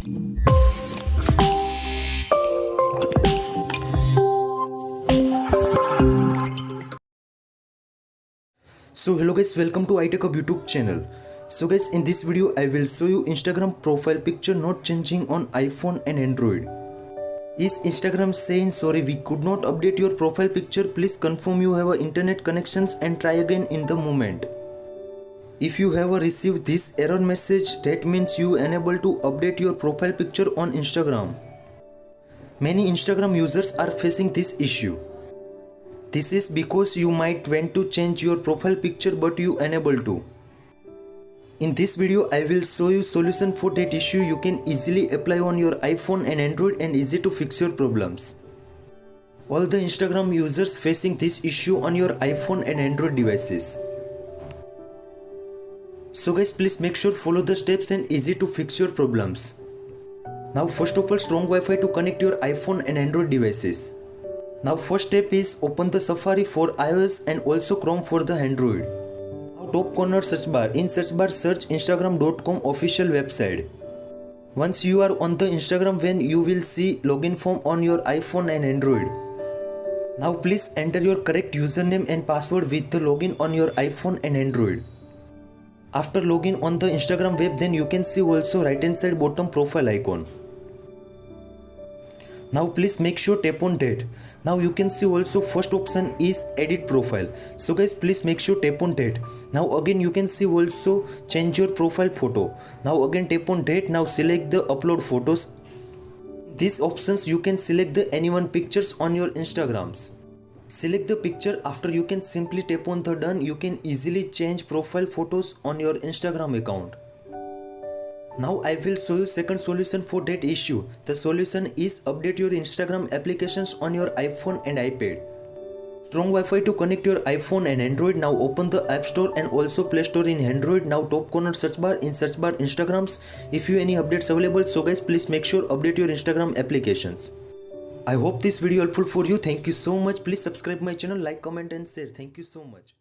So hello guys, welcome to iTechHub YouTube channel. So guys, in this video I will show you Instagram profile picture not changing on iPhone and Android. Is Instagram saying sorry we could not update your profile picture, please confirm you have internet connections and try again in the moment. If you have received this error message, that means you unable to update your profile picture on Instagram. Many Instagram users are facing this issue. This is because you might want to change your profile picture but you unable to. In this video I will show you solution for that issue you can easily apply on your iPhone and Android and easy to fix your problems. All the Instagram users facing this issue on your iPhone and Android devices. So guys, please make sure follow the steps and easy to fix your problems. Now first of all, strong Wi-Fi to connect your iPhone and Android devices. Now first step is open the Safari for iOS and also Chrome for the Android. Now top corner search bar, in search bar search instagram.com official website. Once you are on the Instagram when you will see login form on your iPhone and Android. Now please enter your correct username and password with the login on your iPhone and Android. After login on the Instagram web, then you can see also right hand side bottom profile icon. Now please make sure tap on that. Now you can see also first option is edit profile. So guys, please make sure tap on that. Now again you can see also change your profile photo. Now again tap on that. Now select the upload photos. These options you can select the anyone pictures on your Instagrams. Select the picture, after you can simply tap on the done. You can easily change profile photos on your Instagram account. Now I will show you second solution for that issue. The solution is update your Instagram applications on your iPhone and iPad. Strong Wi-Fi to connect your iPhone and Android. Now open the App Store and also Play Store in Android. Now top corner search bar, in search bar Instagrams. If you any updates available, so guys please make sure update your Instagram applications. I hope this video helpful for you. Thank you so much. Please subscribe my channel, like, comment and share. Thank you so much.